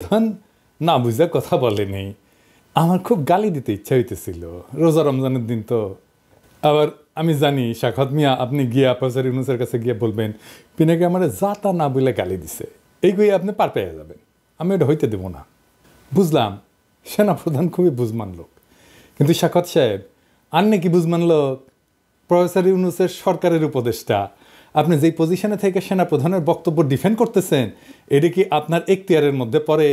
তখন না বুঝে কথা বলেনি। আমার খুব গালি দিতে ইচ্ছা হইতেছিল, রোজা রমজানের দিন তো। আবার আমি জানি শাখাত মিয়া আপনি গিয়া প্রফেসর ইউনূসের কাছে গিয়ে বলবেন পিনাকি আমার যা তা না বলে গালি দিছে, এইগুলি আপনি পার পেয়ে যাবেন, আমি এটা হইতে দেবো না। বুঝলাম সেনাপ্রধান খুবই বুঝমান লোক, কিন্তু শাখাত সাহেব আর নাকি বুঝমান লোক প্রফেসর ইউনূসের সরকারের উপদেষ্টা, আপনি যেই পজিশনে থেকে সেনাপ্রধানের বক্তব্য ডিফেন্ড করতেছেন এটি কি আপনার এখতিয়ারের মধ্যে পড়ে?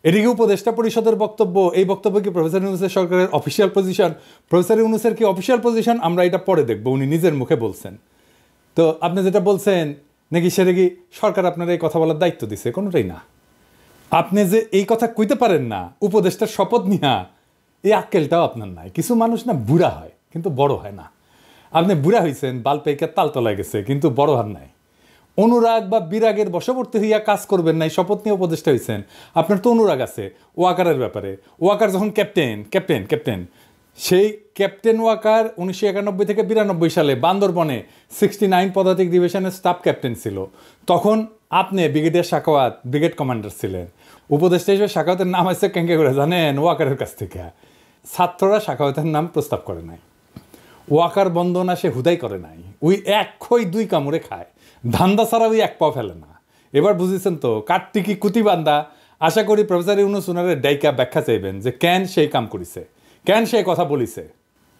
এটি কি উপদেষ্টা পরিষদের বক্তব্য? এই বক্তব্য কি প্রফেসর ইউনূসের সরকারের অফিসিয়াল পজিশন? প্রফেসর ইউনূসের কি অফিসিয়াল পজিশন আমরা এটা পরে দেখবো, উনি নিজের মুখে বলছেন। তো আপনি যেটা বলছেন নাকি সেটা কি সরকার আপনার এই কথা বলার দায়িত্ব দিছে? কোনোটাই না। আপনি যে এই কথা কইতে পারেন না উপদেষ্টার শপথ নিয়া, এই আক্কেলটাও আপনার নাই। কিছু মানুষ না বুড়া হয় কিন্তু বড় হয় না। আপনি বুড়া হয়েছেন, বাল পেকে তালতলায় গেছে, কিন্তু বড় হন নাই। অনুরাগ বা বিরাগের বশবর্তী হইয়া কাজ করবেন নাই, শপথ নিয়ে উপদেষ্টা হয়েছেন। আপনার তো অনুরাগ আছে ওয়াকারের ব্যাপারে। ওয়াকার যখন ক্যাপ্টেন সেই ক্যাপ্টেন ওয়াকার 1991 থেকে 92 সালে বান্দরবনে 69 পদাতিক ডিভিশনের স্টাফ ক্যাপ্টেন ছিল। তখন আপনি ব্রিগেডিয়ার সাখাওয়াত ব্রিগেড কমান্ডার ছিলেন। উপদেষ্টা হিসেবে সাখাওয়াতের নাম আছে কেঙ্কে করে জানেন? ওয়াকারের কাছ থেকে। ছাত্ররা সাখাওয়াতের নাম প্রস্তাব করে নাই, ওয়াকার বন্দনা সে হুদাই করে নাই। ওই এক খই দুই কামড়ে খায়, ধান্দা ছাড়া ওই এক পাও ফেলে না। এবার বুঝেছেন তো কাঠটিকি কুতিবান্দা। আশা করি প্রফেসর ইউনূস উনারের ডাইকা ব্যাখ্যা চাইবেন যে কেন সেই কাম করিছে, কেন সেই কথা বলিছে।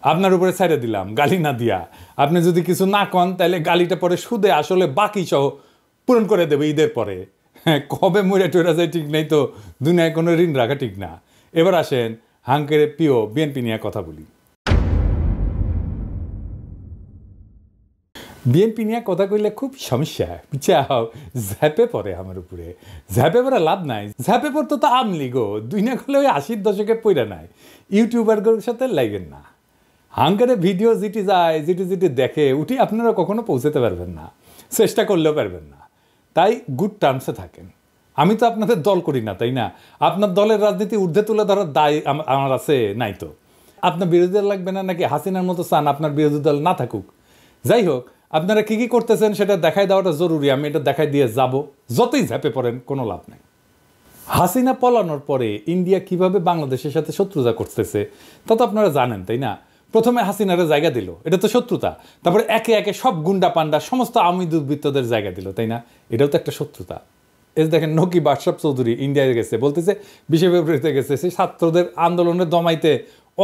আপনার উপরে ছেড়ে দিলাম গালি না দিয়া। আপনি যদি কিছু না কন তাহলে গালিটা পরে সুদে আসলে বাকি সহ পূরণ করে দেবে ঈদের পরে। হ্যাঁ, কবে মরে টরে যায় ঠিক নেই তো, দুনিয়ায় কোনো ঋণ রাখা ঠিক না। এবার আসেন হাঙ্কের প্রিয় বিএনপি নিয়ে কথা বলি। বিএনপি নিয়ে কথা কইলে খুব সমস্যা, পিছাও ঝ্যাপে পড়ে আমার উপরে। ঝ্যাপে পড়ে লাভ নাই, ঝ্যাপে পড়তো তো আমলি গো, দুই না করলে ওই 80-র দশকে পড়ে নাই। ইউটিউবারগুলোর সাথে লাগেন না। হাঙ্কারে ভিডিও যেটি যায় যেটি দেখে উঠি আপনারা কখনো পৌঁছাতে পারবেন না, চেষ্টা করলেও পারবেন না। তাই গুড টার্মসে থাকেন। আমি তো আপনাদের দল করি না, তাই না? আপনার দলের রাজনীতি ঊর্ধ্বে তুলে ধরার দায় আমার আছে নাই তো? আপনার বিরোধী দল লাগবে না নাকি হাসিনার মতো চান আপনার বিরোধী দল না থাকুক? যাই হোক, আপনারা কী কী করতেছেন সেটা দেখাই দেওয়াটা জরুরি। আমি এটা দেখাই দিয়ে যাব, যতই ঝাঁপে পড়েন কোনো লাভ নেই। হাসিনা পলানোর পরে ইন্ডিয়া কিভাবে বাংলাদেশের সাথে শত্রুতা করতেছে তা তো আপনারা জানেন, তাই না? প্রথমে হাসিনারে জায়গা দিল, এটা তো শত্রুতা। তারপরে একে একে সব গুন্ডা পান্ডা সমস্ত আওয়ামী দুর্বৃত্তদের জায়গা দিল, তাই না? এটাও তো একটা শত্রুতা। এই দেখেন নকিব আশরাফ চৌধুরী ইন্ডিয়ায় গেছে, বলতেছে 20 ফেব্রুয়ারিতে গেছে, সেই ছাত্রদের আন্দোলনে দমাইতে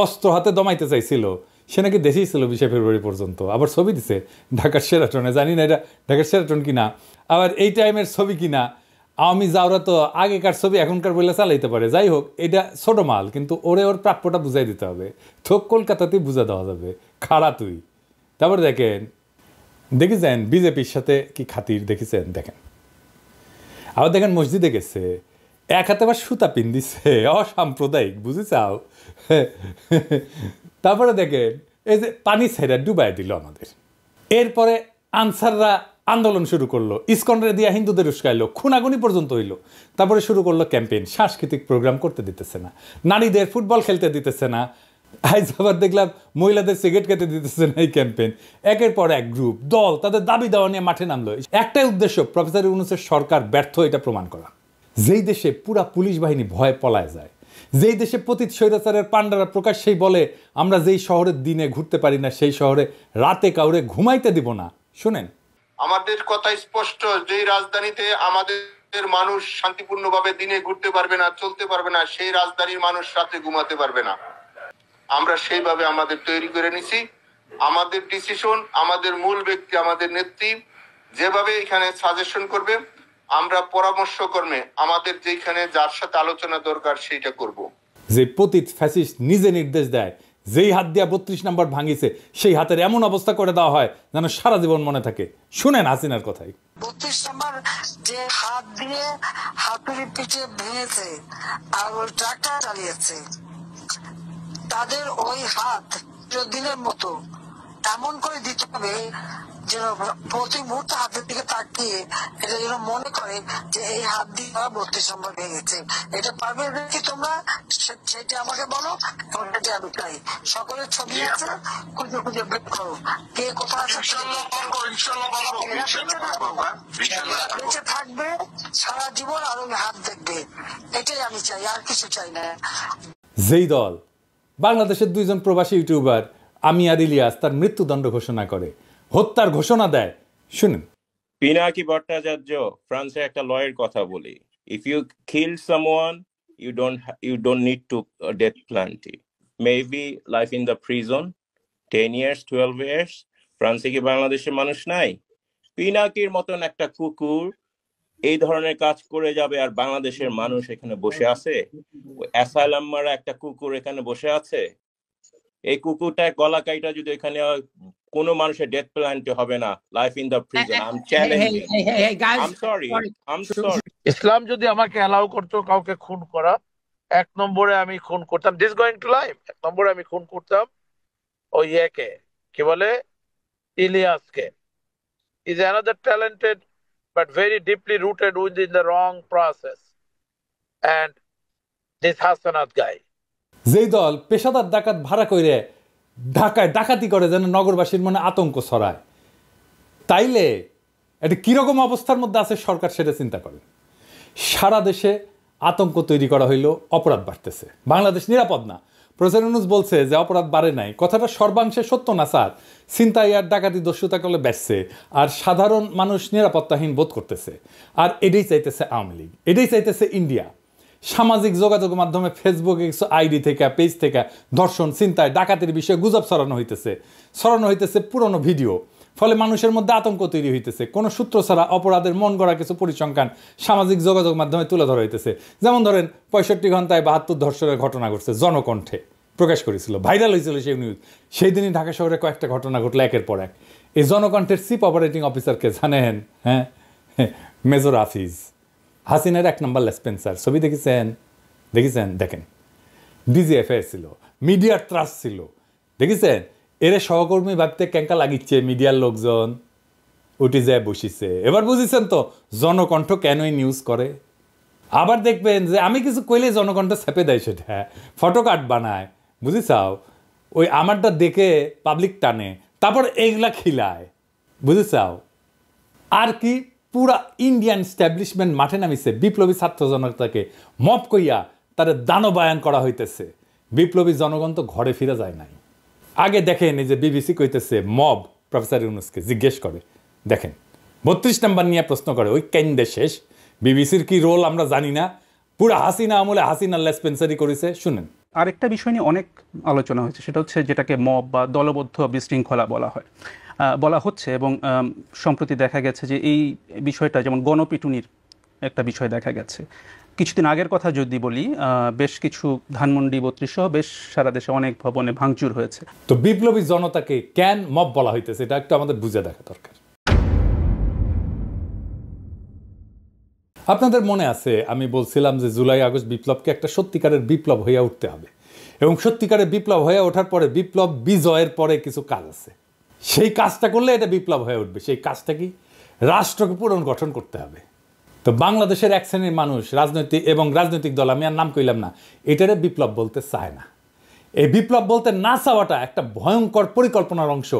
অস্ত্র হাতে দমাইতে চাইছিল। সে নাকি দেশেই ছিল 20 ফেব্রুয়ারি পর্যন্ত। আবার ছবি দিছে ঢাকার শেরাটনে, জানি না এটা ঢাকার শেরাটন কিনা, আবার এই টাইমের ছবি কিনা। আওয়ামী যাওরা তো আগেকার ছবি এখনকার বলে চালাইতে পারে। যাই হোক, এটা ছোট মাল, কিন্তু ওরে ওর প্রাপ্যটা বুঝাই দিতে হবে। তো কলকাতাতেই বুঝা দেওয়া যাবে, খাড়া তুই। তারপর দেখেছেন বিজেপির সাথে কি খাতির দেখেছেন? দেখেন আবার দেখেন মসজিদে গেছে, এক হাতে আবার সুতা পিন দিছে, অসাম্প্রদায়িক, বুঝেছাও? তারপরে দেখেন এই যে পানি ছেড়ে ডুবাই দিল আমাদের। এরপরে আনসাররা আন্দোলন শুরু করলো, ইসকনরে দিয়া হিন্দুদের উস্কাইলো, খুনাগুনি পর্যন্ত হইলো। তারপরে শুরু করলো ক্যাম্পেইন, সাংস্কৃতিক প্রোগ্রাম করতে দিতেছে না, নারীদের ফুটবল খেলতে দিতেছে না। আজ আবার দেখলাম মহিলাদের সিগারেট খেতে দিতেছে না। এই ক্যাম্পেইন একের পর এক গ্রুপ দল তাদের দাবি দেওয়া নিয়ে মাঠে নামলো। একটাই উদ্দেশ্য, প্রফেসর ইউনূসের সরকার ব্যর্থ এটা প্রমাণ করা। যেই দেশে পুরা পুলিশ বাহিনী ভয়ে পলায় যায়, যেই দেশে পতিত স্বৈরাচারের পান্ডারা প্রকাশ্যেই বলে আমরা যেই শহরের দিনে ঘুরতে পারি না সেই শহরে রাতে কাউরে ঘুমাইতে দিব না। শুনেন, আমাদের কথা স্পষ্ট, যেই রাজধানীতে আমাদের মানুষ শান্তিপূর্ণভাবে দিনে ঘুরতে পারবে না, চলতে পারবে না, সেই রাজধানীর মানুষ রাতে ঘুমাতে পারবে না। আমরা সেইভাবে আমাদের তৈরি করে নিছি। আমাদের ডিসিশন, আমাদের মূল ব্যক্তি, আমাদের নেত্রী যেভাবে এখানে সাজেশন করবে, আমরা পরামর্শ কর্মে আমাদের যেখানে যার সাথে আলোচনা দরকার সেইটা করব। যে পতিত ফ্যাসিস্ট নিজে নির্দেশ দেয়, যেই হাত দিয়া 32 নম্বর ভাঙিছে সেই হাতের এমন অবস্থা করে দেওয়া হয় যেন সারা জীবন মনে থাকে। শুনেন হাসিনার কথাই। 32 নম্বর যে হাত দিয়ে হাতুড়ি পিঠে ভেঙেছে আর ওই ট্রাক্টর চালিয়েছে, তাদের ওই হাত চিরদিনের মতো এমন করে দিতে হবে যেন প্রতি মুহূর্তে হাতের দিকে তাকিয়ে এটা যেন মনে করে যে এই হাত দিয়ে 32 নম্বর ভেঙেছে। এটা পারবে কি তোমরা? সেটা আমাকে বলো, সেটা আমি চাই। সকলের ছবি আছে, খুঁজে খুঁজে বের করো কে কোথায় আছে। বেঁচে থাকবে সারা জীবন আর ওই হাত দেখবে, এটাই আমি চাই, আর কিছু চাই না। যেই দল বাংলাদেশের 2 জন প্রবাসী ইউটিউবার আমি আর ইলিয়াস তার মৃত্যুদণ্ড ঘোষণা করে, হত্যার ঘোষণা দেয়, শুনুন। পিনাকি ভট্টাচার্য ফ্রান্সের একটা লয়ের কথা বলি, if you kill someone you don't need to death penalty, maybe life in the prison 10 years 12 years। ফ্রান্সে কি বাংলাদেশের মানুষ নাই? পিনাকির মতন একটা কুকুর এই ধরনের কাজ করে যাবে আর বাংলাদেশের মানুষ এখানে বসে আছে? অ্যাসাইলাম মারা একটা কুকুর এখানে বসে আছে, এই কুকুরটার গলা কাইটা যদি এখানে কোনো মানুষের ডেথ পেনাল্টি হবে না, life in the prison. I am challenging, I am sorry. ইসলাম যদি আমাকে অ্যালাউ করতো কাউকে খুন করা, 1 নম্বরে আমি খুন করতাম, দিস গোয়িং টু লাইফ, 1 নম্বরে আমি খুন করতাম ওই ইয়েকে, কি বলে, ইলিয়াসকে। Is another talented but very deeply rooted within the wrong process, and this Hassanat guy। যেই দল পেশাদার ডাকাত ভাড়া করে ঢাকায় ডাকাতি করে যেন নগরবাসীর মনে আতঙ্ক ছড়ায়, তাইলে এটা কিরকম অবস্থার মধ্যে আছে সরকার সেটা চিন্তা করেন। সারা দেশে আতঙ্ক তৈরি করা হইল, অপরাধ বাড়তেছে, বাংলাদেশ নিরাপদ না। প্রফেসর ইউনূস বলছে যে অপরাধ বাড়ে নাই, কথাটা সর্বাংশে সত্য না স্যার। ছিনতাই আর ডাকাতি দস্যুতা করলে বেচছে, আর সাধারণ মানুষ নিরাপত্তাহীন বোধ করতেছে। আর এটাই চাইতেছে আওয়ামী লীগ, এটাই চাইতেছে ইন্ডিয়া। সামাজিক যোগাযোগ মাধ্যমে ফেসবুকে কিছু আইডি থেকে পেজ থেকে ধর্ষণ, ছিনতাই, ডাকাতির বিষয়ে গুজব ছড়ানো হইতেছে পুরনো ভিডিও। ফলে মানুষের মধ্যে আতঙ্ক তৈরি হইতেছে। কোনো সূত্র ছাড়া অপরাধের মন গড়া কিছু পরিসংখ্যান সামাজিক যোগাযোগ মাধ্যমে তুলে ধরা হইতেছে। যেমন ধরেন 65 ঘন্টায় 72 ধর্ষণের ঘটনা ঘটছে, জনকণ্ঠে প্রকাশ করেছিল, ভাইরাল হয়েছিল সেই নিউজ। সেই দিনই ঢাকা শহরে কয়েকটা ঘটনা ঘটলো একের পর এক। এই জনকণ্ঠের চিফ অপারেটিং অফিসারকে জানেন? হ্যাঁ, মেজর হাফিজ, হাসিনার 1 নম্বর লেসপেন্সার। ছবি দেখেছেন? দেখেন, ডিজিএফআই ছিল, মিডিয়ার ত্রাস ছিল, দেখেছেন? এর সহকর্মী ভাবতে ক্যাঙ্কা লাগিচ্ছে মিডিয়ার লোকজন, উঠে যায় বসিছে। এবার বুঝেছেন তো জনকণ্ঠ কেনই নিউজ করে। আবার দেখবেন যে আমি কিছু কইলে জনকণ্ঠ ছেপে দেয়, সেটা ফটো কার্ড বানায়, বুঝেছাও? ওই আমারটা দেখে পাবলিক টানে, তারপর এইগুলা খিলায়, বুঝেছাও? আর কি পুরা ইন্ডিয়ান স্ট্যাবলিশমেন্ট মাঠে নামিছে, বিপ্লবী ছাত্র জনতাকে মব কইয়া তাদের দানবায়ন করা হইতেছে। বিপ্লবী জনগণ তো ঘরে ফিরে যায় নাই। আগে দেখেন এই যে বিবিসি কইতেছে মব প্রফেসর ইউনূসকে জিজ্ঞেস করে, দেখেন 32 নম্বর নিয়ে প্রশ্ন করে, ওই কেন্দ্রে শেষ। বিবিসির কি রোল আমরা জানি না, পুরো হাসিনা আমলে হাসিনার লেসপেন্সারি করেছে। শুনেন, আরেকটা বিষয় নিয়ে অনেক আলোচনা হয়েছে, সেটা হচ্ছে যেটাকে মব বা দলবদ্ধ বিশৃঙ্খলা বলা হচ্ছে। এবং সম্প্রতি দেখা গেছে যে এই বিষয়টা যেমন গণপিটুনির একটা বিষয় দেখা গেছে। কিছুদিন আগের কথা যদি বলি, বেশ কিছু ধানমন্ডি 32 সহ বেশ সারা দেশে অনেক ভবনে ভাঙচুর হয়েছে। তো বিপ্লবী জনতাকে কেন মব বলা হইতেছে এটা একটু আমাদের বুঝে দেখা দরকার। আপনাদের মনে আছে আমি বলছিলাম যে জুলাই আগস্ট বিপ্লবকে একটা সত্যিকারের বিপ্লব হয়ে উঠতে হবে, এবং সত্যিকারের বিপ্লব হয়ে ওঠার পরে বিপ্লব বিজয়ের পরে কিছু কাজ আছে, সেই কাজটা করলে এটা বিপ্লব হয়ে উঠবে। সেই কাজটা কি? রাষ্ট্রকে পুনর্গঠন করতে হবে। তো বাংলাদেশের এক শ্রেণীর মানুষ রাজনৈতিক দল, আমি আর নাম কইলাম না, এটারে বিপ্লব বলতে চায় না। এই বিপ্লব বলতে না চাওয়াটা একটা ভয়ঙ্কর পরিকল্পনার অংশ।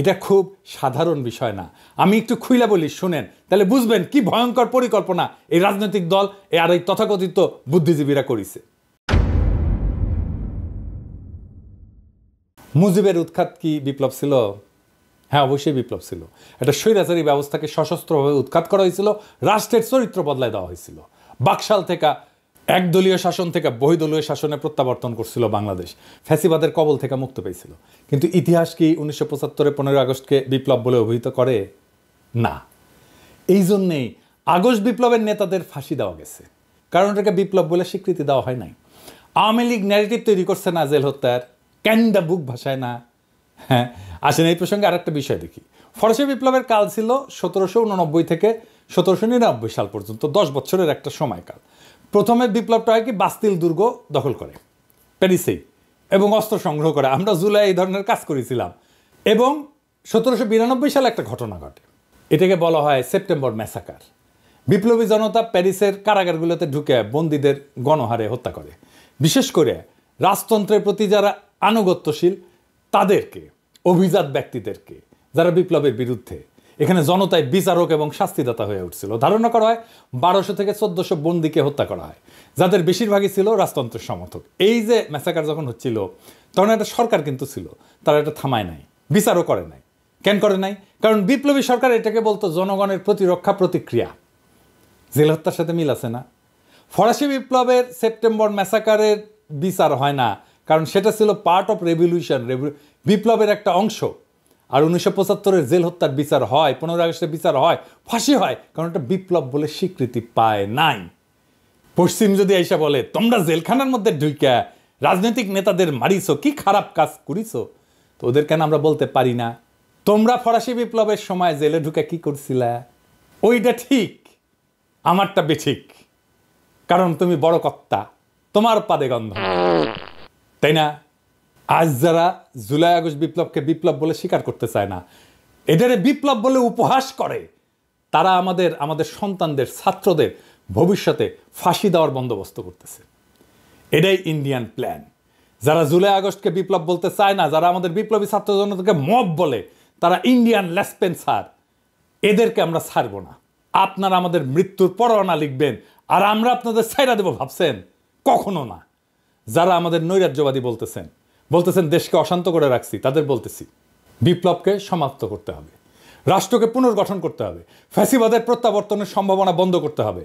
এটা খুব সাধারণ বিষয় না। আমি একটু খুইলা বলি, শুনেন, তাহলে বুঝবেন কি ভয়ঙ্কর পরিকল্পনা এই রাজনৈতিক দল আর এই তথাকথিত বুদ্ধিজীবীরা করেছে। মুজিবের উৎখাত কি বিপ্লব ছিল? হ্যাঁ, অবশ্যই বিপ্লব ছিল। একটা স্বৈরাচারী ব্যবস্থাকে সশস্ত্রভাবে উৎখাত করা হয়েছিল, রাষ্ট্রের চরিত্র বদলায় দেওয়া হয়েছিল। বাকশাল থেকে একদলীয় শাসন থেকে বহুদলীয় শাসনে প্রত্যাবর্তন করছিল বাংলাদেশ, ফ্যাসিবাদের কবল থেকে মুক্ত পেয়েছিল। কিন্তু ইতিহাস কি 1975 15 আগস্টকে বিপ্লব বলে অভিহিত করে? না। এই জন্যেই আগস্ট বিপ্লবের নেতাদের ফাঁসি দেওয়া গেছে, কারণ এটাকে বিপ্লব বলে স্বীকৃতি দেওয়া হয় নাই। আওয়ামী লীগ ন্যারেটিভ তৈরি করছে না জেল হত্যার, ক্যান্ডা বুক ভাষায় না। হ্যাঁ, আসেন এই প্রসঙ্গে আরেকটা বিষয় দেখি। ফরাসি বিপ্লবের কাল ছিল 1789 থেকে 1799 সাল পর্যন্ত, 10 বছরের একটা সময়কাল। প্রথমে বিপ্লবটা হয় কি, বাস্তিল দুর্গ দখল করে প্যারিসেই এবং অস্ত্র সংগ্রহ করে। আমরা জুলাই এই ধরনের কাজ করেছিলাম, এবং 1792 সালে একটা ঘটনা ঘটে, এটাকে বলা হয় সেপ্টেম্বর ম্যাসাকার। বিপ্লবী জনতা প্যারিসের কারাগারগুলোতে ঢুকে বন্দীদের গণহারে হত্যা করে, বিশেষ করে রাজতন্ত্রের প্রতি যারা আনুগত্যশীল তাদেরকে, অভিজাত ব্যক্তিদেরকে, যারা বিপ্লবের বিরুদ্ধে। এখানে জনতায় বিচারক এবং শাস্তিদাতা হয়ে উঠছিল। ধারণা করা হয় 1200 থেকে 1400 বন্দীকে হত্যা করা হয়, যাদের বেশিরভাগই ছিল রাজতন্ত্রের সমর্থক। এই যে ম্যাসাকার যখন হচ্ছিল তখন একটা সরকার কিন্তু ছিল, তারা এটা থামায় নাই, বিচারও করে নাই। কেন করে নাই? কারণ বিপ্লবী সরকার এটাকে বলতো জনগণের প্রতিরক্ষা প্রতিক্রিয়া। জেল হত্যার সাথে মিল আছে না? ফরাসি বিপ্লবের সেপ্টেম্বর ম্যাসাকারের বিচার হয় না, কারণ সেটা ছিল পার্ট অফ রেভলিউশন, বিপ্লবের একটা অংশ। আর 1975-এর জেল হত্যার বিচার হয়, 15 আগস্টের বিচার হয়, ফাঁসি হয়, কারণ এটা বিপ্লব বলে স্বীকৃতি পায় নাই। পশ্চিম যদি আইসা বলে তোমরা জেলখানার মধ্যে ঢুইকা রাজনৈতিক নেতাদের মারিছো, কি খারাপ কাজ করিছো, তো ওদের কেন আমরা বলতে পারি না তোমরা ফরাসি বিপ্লবের সময় জেলে ঢুকে কি করছিলা? ওইটা ঠিক, আমারটা বেঠিক, কারণ তুমি বড় কর্তা, তোমার পাদে গন্ধ, তাই না? আজ যারা জুলাই আগস্ট বিপ্লবকে বিপ্লব বলে স্বীকার করতে চায় না, এটারে বিপ্লব বলে উপহাস করে, তারা আমাদের সন্তানদের, ছাত্রদের ভবিষ্যতে ফাঁসি দেওয়ার বন্দোবস্ত করতেছে। এটাই ইন্ডিয়ান প্ল্যান। যারা জুলাই আগস্টকে বিপ্লব বলতে চায় না, যারা আমাদের বিপ্লবী ছাত্র জনতাকে মব বলে, তারা ইন্ডিয়ান লেসপেন্সার। এদেরকে আমরা ছাড়বো না। আপনারা আমাদের মৃত্যুর পরোয়ানা লিখবেন আর আমরা আপনাদের ছাইড়া দেবো ভাবছেন? কখনো না। যারা আমাদের নৈরাজ্যবাদী বলতেছেন দেশকে অশান্ত করে রাখছি, তাদের বলতেছি বিপ্লবকে সমাপ্ত করতে হবে, রাষ্ট্রকে পুনর্গঠন করতে হবে, ফ্যাসিবাদের প্রত্যাবর্তনের সম্ভাবনা বন্ধ করতে হবে,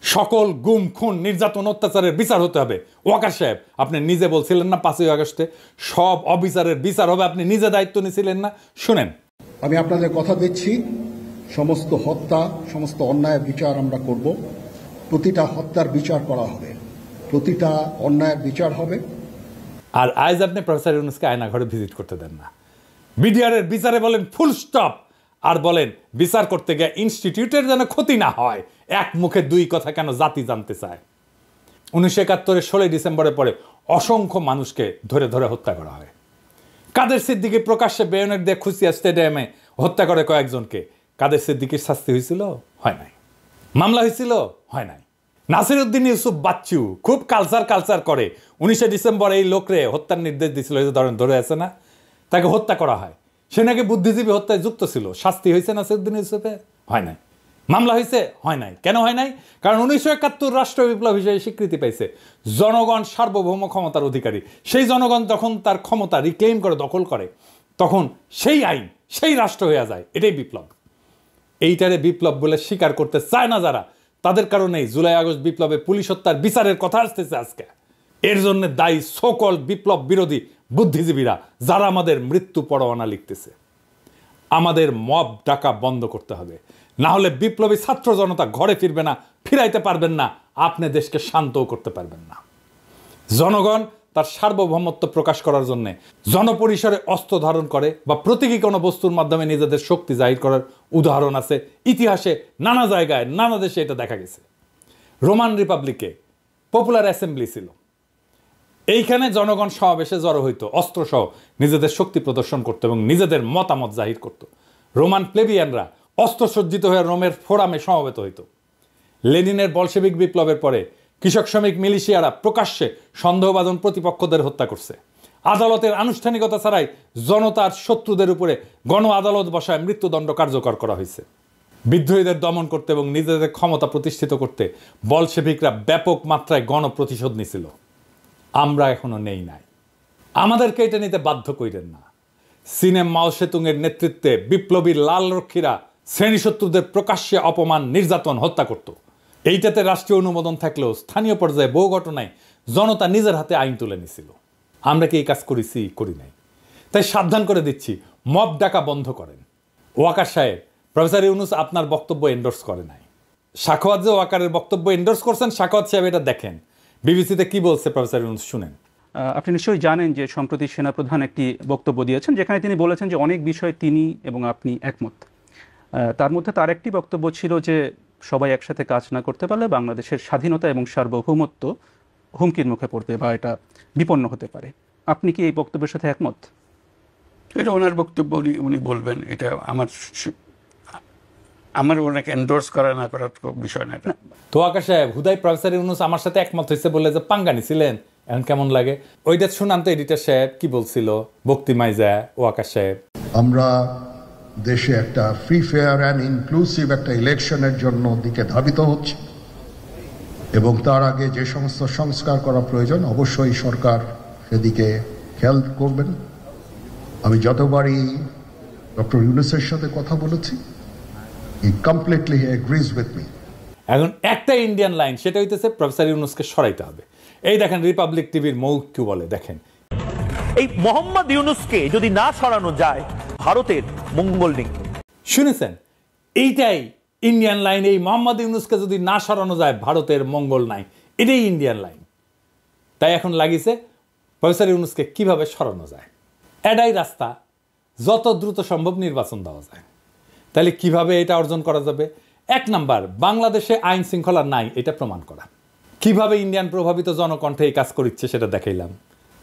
সকল গুম খুন নির্যাতন অত্যাচারের বিচার হতে হবে। ওয়াকার সাহেব, আপনি নিজে বলছিলেন না 5ই আগস্টে সব অবিচারের বিচার হবে, আপনি নিজে দায়িত্ব নিয়েছিলেন না? শুনেন, আমি আপনাদের কথা দিচ্ছি, সমস্ত হত্যা, সমস্ত অন্যায়ের বিচার আমরা করব। প্রতিটা হত্যার বিচার করা হবে, প্রতিটা অন্যায়ের বিচার হবে। আর আজ আপনি প্রফেসর ইউনূসকে আয়নাঘরে ভিজিট করতে দেন না। বিডিআরের বিচারে বলেন ফুল স্টপ, আর বলেন বিচার করতে গিয়ে ইনস্টিটিউটের যেন ক্ষতি না হয়। এক মুখে দুই কথা কেন জাতি জানতে চায়? 1971-এর 16 ডিসেম্বরের পরে অসংখ্য মানুষকে ধরে ধরে হত্যা করা হয়। কাদের সিদ্দিকী প্রকাশ্যে বেয়নেট দিয়ে খুশিয়া স্টেডিয়ামে হত্যা করে কয়েকজনকে। কাদের সিদ্দিকীর শাস্তি হয়েছিল? হয় নাই। মামলা হয়েছিল? হয় নাই। নাসিরউদ্দিন ইউসুফ বাচ্চু খুব কালচার করে, 19 ডিসেম্বর এই লোকরে হত্যার নির্দেশ দিয়েছিল, ধরে আছে না, তাকে হত্যা করা হয়। সে নাকি বুদ্ধিজীবী হত্যায় যুক্ত ছিল। শাস্তি হয়েছে নাসিরউদ্দিন ইউসুফে? হয় নাই। মামলা হয়েছে? হয় নাই। কেন হয় নাই? কারণ 1971 রাষ্ট্র বিপ্লব হিসেবে স্বীকৃতি পাইছে। জনগণ সার্বভৌম ক্ষমতার অধিকারী। সেই জনগণ যখন তার ক্ষমতা রিক্লেম করে, দখল করে, তখন সেই আইন, সেই রাষ্ট্র হয়ে যায়। এটাই বিপ্লব। এইটারে বিপ্লব বলে স্বীকার করতে চায় না যারা, তাদের কারণেই জুলাই আগস্ট বিপ্লবে পুলিশ হত্যার বিচারের কথা আসতেছে আজকে। এর জন্য দায়ী সকল বিপ্লব বিরোধী বুদ্ধিজীবীরা, যারা আমাদের মৃত্যু পরোয়ানা লিখতেছে। আমাদের মব ডাকা বন্ধ করতে হবে, না হলে বিপ্লবী ছাত্র জনতা ঘরে ফিরবে না, ফিরাইতে পারবেন না, আপনি দেশকে শান্তও করতে পারবেন না। জনগণ তার সার্বভৌমত্ব প্রকাশ করার জন্য জনপরিসরে অস্ত্র ধারণ করে বা প্রতীকী কোনো বস্তুর মাধ্যমে নিজেদের শক্তি জাহির করার উদাহরণ আছে ইতিহাসে। নানা জায়গায়, নানা দেশে এটা দেখা গেছে। রোমান রিপাবলিকে পপুলার অ্যাসেম্বলি ছিল, এইখানে জনগণ সমাবেশে জড়ো হইতো, অস্ত্রসহ নিজেদের শক্তি প্রদর্শন করত এবং নিজেদের মতামত জাহির করত। রোমান প্লেবিয়ানরা অস্ত্রসজ্জিত হয়ে রোমের ফোরামে সমবেত হইত। লেনিনের বলশেভিক বিপ্লবের পরে কৃষক শ্রমিক মিলিশিয়ারা প্রকাশ্যে সন্দেহভাজন প্রতিপক্ষদের হত্যা করছে। আদালতের আনুষ্ঠানিকতা ছাড়াই জনতার শত্রুদের উপরে গণ আদালত বসায় মৃত্যুদণ্ড কার্যকর করা হয়েছে। বিদ্রোহীদের দমন করতে এবং নিজেদের ক্ষমতা প্রতিষ্ঠিত করতে বলশেভিকরা ব্যাপক মাত্রায় গণপ্রতিশোধ নিছিল। আমরা এখনো নেই নাই। আমাদেরকে এটা নিতে বাধ্য করেন না। চীনে মাও সেতুংয়ের নেতৃত্বে বিপ্লবী লাল রক্ষীরা শ্রেণীশত্রুদের প্রকাশ্যে অপমান, নির্যাতন, হত্যা করত। এইটাতে রাষ্ট্রীয় অনুমোদন থাকলেও স্থানীয় পর্যায়ে বহু ঘটনায় জনতা নিজের হাতে আইন তুলে নিছিল। আমরা কি এই কাজ করেছি? করি নাই। তাই সাবধান করে দিচ্ছি, মব ডাকা বন্ধ করেন। ওয়াকার সাহেব, প্রফেসর ইউনূস আপনার বক্তব্য এন্ডোর্স করে নাই। সাখাওয়াত যে ওয়াকারের বক্তব্য এন্ডোর্স করছেন, সাখাওয়াত সাহেব এটা দেখেন বিবিসিতে কি বলছে প্রফেসর ইউনূস, শুনেন। আপনি নিশ্চয়ই জানেন যে সম্প্রতি সেনাপ্রধান একটি বক্তব্য দিয়েছেন, যেখানে তিনি বলেছেন যে অনেক বিষয়ে তিনি এবং আপনি একমত। তার মধ্যে তার একটি বক্তব্য ছিল যে সবাই একসাথে কাজ না করতে পারলে বাংলাদেশের স্বাধীনতা এবং সার্বভৌমত্ব হুমকির মুখে পড়তে বা এটা বিপন্ন হতে পারে। আপনি কি এই বক্তব্যের সাথে একমত? এটা ওনার বক্তব্য, উনি বলবেন। এটা আমার ওনাকে এন্ডোর্স করা না করার বিষয় না এটা। তো আকাশ সাহেব, হুদাই প্রফেসর ইউনূস আমার সাথে একমত হয়েছে বলে যে পাঙ্গা নিছিলেন, এখন কেমন লাগে? ওইটা শুনান তো এডিটর সাহেব কি বলছিল বক্তিমায় যায় ও আকাশ সাহেব। আমরা দেশে একটা ফ্রি ফেয়ার অ্যান্ড ইনক্লুসিভ একটা ইলেকশনের জন্য দিকে ধাবিত হচ্ছে, এবং তার আগে যে সমস্ত সংস্কার করা প্রয়োজন অবশ্যই সরকার সেদিকে খেয়াল করবেন। আমি যতবারই ডক্টর ইউনূসের সাথে কথা বলেছি, হি কমপ্লিটলি এগ্রিজ উইথ মি। এখন একটা ইন্ডিয়ান লাইন, সেটা হইতেছে প্রফেসর ইউনূসকে সরাইতে হবে। এই দেখেন রিপাবলিক টিভির মৌখ কি বলে, দেখেন। এই মোহাম্মদ ইউনূসকে যদি না সরানো যায় ভারতের মঙ্গল নেই। শুনেছেন, এইটাই ইন্ডিয়ান লাইন। এই মোহাম্মদ ইউনূসকে যদি না সরানো যায় ভারতের মঙ্গল নাই, এটাই ইন্ডিয়ান লাইন। তাই এখন লাগিছে প্রফেসর ইউনূসকে কিভাবে সরানো যায়, এটাই রাস্তা। যত দ্রুত সম্ভব নির্বাচন দেওয়া যায়। তাহলে কিভাবে এটা অর্জন করা যাবে? 1 নাম্বার, বাংলাদেশে আইন শৃঙ্খলা নাই এটা প্রমাণ করা। কিভাবে ইন্ডিয়ান প্রভাবিত জনকণ্ঠে এই কাজ করিচ্ছে সেটা দেখাইলাম।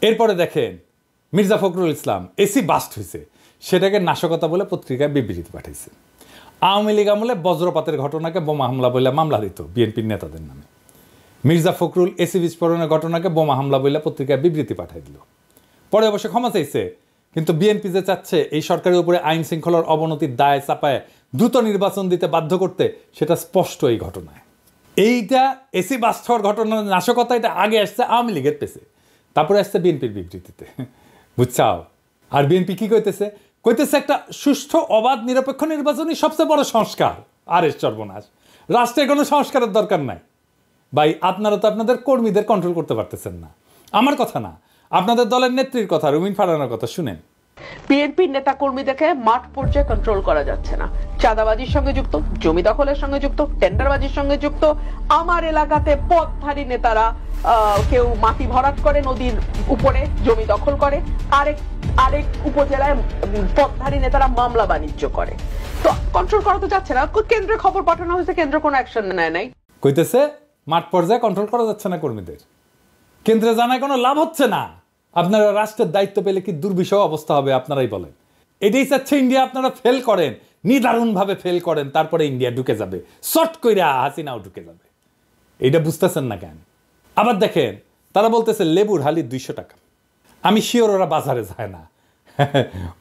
এরপরে দেখেন মির্জা ফখরুল ইসলাম এসি বাস্ট হয়েছে, সেটাকে নাশকতা বলে পত্রিকায় বিবৃতি পাঠাইছে। আওয়ামী লীগ আমলে বজ্রপাতের ঘটনাকে বোমা হামলা বলে মামলা দিত বিএনপির নেতাদের নামে। মির্জা ফখরুল এসি বিস্ফোরণের ঘটনাকে বোমা হামলা বলে পত্রিকায় বিবৃতি পাঠাই দিল। পরে অবশ্য ক্ষমা চাইছে, কিন্তু বিএনপি যে চাচ্ছে এই সরকারের উপরে আইন শৃঙ্খলার অবনতির দায় চাপায় দ্রুত নির্বাচন দিতে বাধ্য করতে, সেটা স্পষ্ট এই ঘটনায়। এইটা এসি বাস্ট হওয়ার ঘটনা, নাশকতা, এটা আগে আসছে আওয়ামী লীগের পেছে, তারপরে আসছে বিএনপির বিবৃতিতে, বুঝছাও। আর বিএনপি কি কইতেছে? কইতেছে একটা সুষ্ঠু অবাধ নিরপেক্ষ নির্বাচনই সবচেয়ে বড় সংস্কার। আর সর্বনাশ, রাষ্ট্রের কোনো সংস্কারের দরকার নাই ভাই। আপনারা তো আপনাদের কর্মীদের কন্ট্রোল করতে পারতেছেন না। আমার কথা না, আপনাদের দলের নেত্রীর কথা, রুমিন ফারহানার কথা শুনেন। বিএনপির নেতা কর্মীদেরকে মাঠ পর্যায়ে কন্ট্রোল করা যাচ্ছে না। চাঁদাবাজির সঙ্গে যুক্ত, জমি দখলের সঙ্গে যুক্ত, টেন্ডারবাজির সঙ্গে যুক্ত। আমার এলাকাতে পথধারী নেতারা কেউ মাটি ভরাট করে নদীর উপরে, জমি দখল করে। আরেক উপজেলায় পথধারী নেতারা মামলা বাণিজ্য করে। তো কন্ট্রোল করা তো যাচ্ছে না। কেন্দ্রে খবর পাঠানো হয়েছে, কেন্দ্র কোনো অ্যাকশন নেয় নাই। কইতেছে মাঠ পর্যায়ে কন্ট্রোল করা যাচ্ছে না কর্মীদের, কেন্দ্রে জানায় কোনো লাভ হচ্ছে না। আপনারা রাষ্ট্রের দায়িত্ব পেলে কি দুর্বিষহ অবস্থা হবে আপনারাই বলেন। এটাই চাচ্ছে ইন্ডিয়া আপনারা ফেল করেন, নিদারুণভাবে ফেল করেন, তারপরে ইন্ডিয়া ঢুকে যাবে, শর্ট কইরা হাসিনাও ঢুকে যাবে। এইটা বুঝতেছেন না কেন? আবার দেখেন তারা বলতেছে লেবুর হালি 200 টাকা। আমি শিওর ওরা বাজারে যায় না,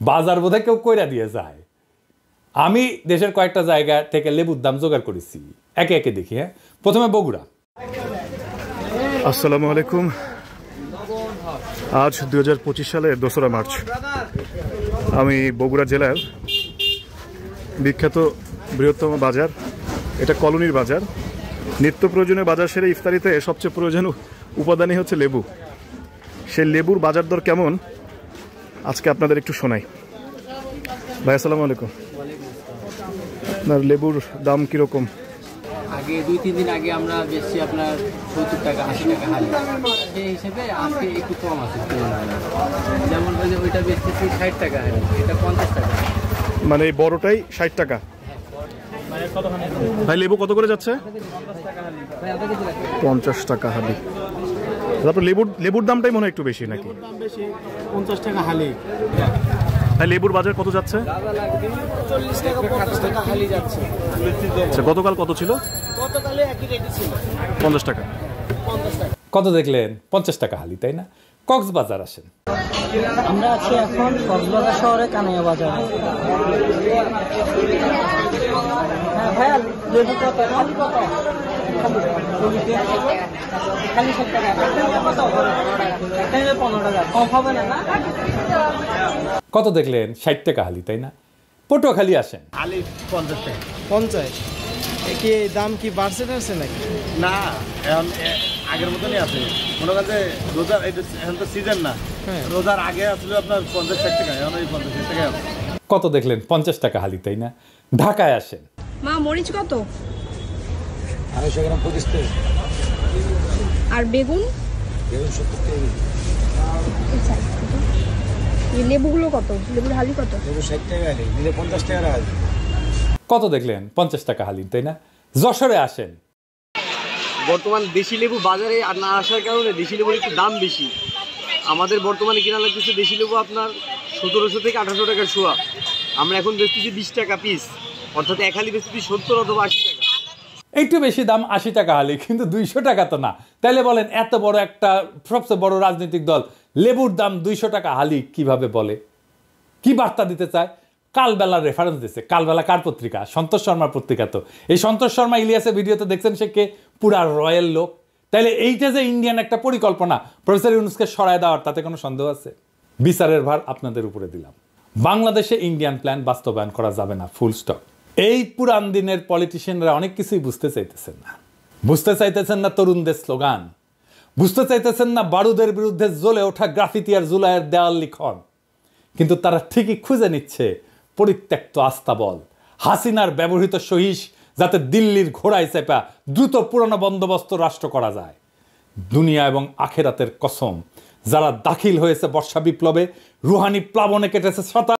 বাজার বোধহয় কেউ কইরা দিয়ে যায়। আমি দেশের কয়েকটা জায়গা থেকে লেবুর দাম জোগাড় করেছি, একে একে দেখি। হ্যাঁ, প্রথমে বগুড়া। আসসালামু আলাইকুম। আজ 2025 সালের 2রা মার্চ। আমি বগুড়া জেলার বিখ্যাত বৃহত্তম বাজার, এটা কলোনির বাজার। নিত্য প্রয়োজনীয় বাজার সেরে ইফতারিতে সবচেয়ে প্রয়োজনীয় উপাদানই হচ্ছে লেবু। সেই লেবুর বাজার দর কেমন আজকে আপনাদের একটু শোনাই। ভাই আসসালামু আলাইকুম। আপনার লেবুর দাম কিরকম? আগে 2-3 দিন আগে আমরা বেশি আপনার 70 টাকা 80 টাকা হালি, সেই হিসেবে আজকে একটু কম আছে। যেমন ওইটা বেচতেছি 60 টাকা হালি, এটা 50 টাকা। মানে এই বড়টাই 60 টাকা। ভাই লেবু কত করে যাচ্ছে? 50 টাকা হালি। তারপর লেবুর দামটাই মনে হয় একটু বেশি নাকি? 50 টাকা হালি। ভাই লেবুর বাজার কত যাচ্ছে? 40 টাকা 50 টাকা হালি যাচ্ছে। আচ্ছা, গতকাল কত ছিল? গতকালে একই রেট ছিল 50 টাকা। কত দেখলেন? 50 টাকা হালি, তাই না? কক্সবাজার আসেন। আমরা আছি এখন কক্সবাজার শহরে কানাইয়া বাজার। হ্যাঁ ভাইয়া, লেবু কত? খালি কত? খালি 60 টাকা। কত? 15 টাকা। কম হবে না? কত দেখলেন? 60 টাকা হালি, তাই না? পটুয়াখালী আসেন। হালি 50 টাকা। 50? কি দাম কি বাড়ছে নাকি? না, এখন আগের মতনই আছে। মনে করেন যে রোজার এখন তো সিজন না, রোজার আগে আসলে আপনার 50-60 টাকা, এখন ওই 50 টাকা আছে। কত দেখলেন? 50 টাকা হালি, তাই না? ঢাকায় আসেন। মা মরিচ কত? 250 গ্রাম 25 টাকা। আর বেগুন? বেগুন 70 টাকা। এই লেবুগুলো কত? লেবুর হালি কত? লেবু 60 টাকা হালি, নিলে 50 টাকা হালি। কত দেখলেন? 50 টাকা হালি, তাই না? যশোরে আসেন। বর্তমান দেশি লেবু বাজারে না আসার কারণে দেশি লেবুর একটু দাম বেশি। আমাদের বর্তমানে কিনা লাগতেছে দেশি লেবু আপনার 1700 থেকে 1800 টাকার শোয়া, আমরা এখন বেচতেছি 20 টাকা পিস, অর্থাৎ এক হালি বেচতেছি 70 অথবা 80 টাকা। একটু বেশি দাম 80 টাকা হালি, কিন্তু 200 টাকা তো না। তাইলে বলেন এত বড় একটা সবচেয়ে বড় রাজনৈতিক দল লেবুর দাম 200 টাকা হালি কিভাবে বলে? কি বার্তা দিতে চায়? কালবেলার রেফারেন্স দিচ্ছে। কালবেলা কার পত্রিকা? সন্তোষ শর্মার পত্রিকা। তো এই সন্তোষ শর্মা ইলিয়াসের ভিডিওতে দেখছেন সে কে? পুরা রয়্যাল লোক। তাইলে এইটা যে ইন্ডিয়ান একটা পরিকল্পনা প্রফেসর ইউনূসকে সরায় দেওয়ার, তাতে কোনো সন্দেহ আছে? বিচারের ভার আপনাদের উপরে দিলাম। বাংলাদেশে ইন্ডিয়ান প্ল্যান বাস্তবায়ন করা যাবে না, ফুল স্টপ। এই পুরান দিনের পলিটিশিয়ানরা অনেক কিছুই বুঝতে চাইতেছেন না। বুঝতে চাইতেছেন না তরুণদের স্লোগান, বুঝতে চাইতেছেন না বারুদের বিরুদ্ধে জ্বলে ওঠা গ্রাফিতি আর জুলাইয়ের দেওয়াল লিখন, কিন্তু তারা ঠিকই খুঁজে নিচ্ছে পরিত্যক্ত আস্তাবল, হাসিনার ব্যবহৃত সহিস, যাতে দিল্লির ঘোড়ায় চেপা দ্রুত পুরনো বন্দোবস্ত রাষ্ট্র করা যায়। দুনিয়া এবং আখেরাতের কসম, যারা দাখিল হয়েছে বর্ষা বিপ্লবে, রুহানি প্লাবনে কেটেছে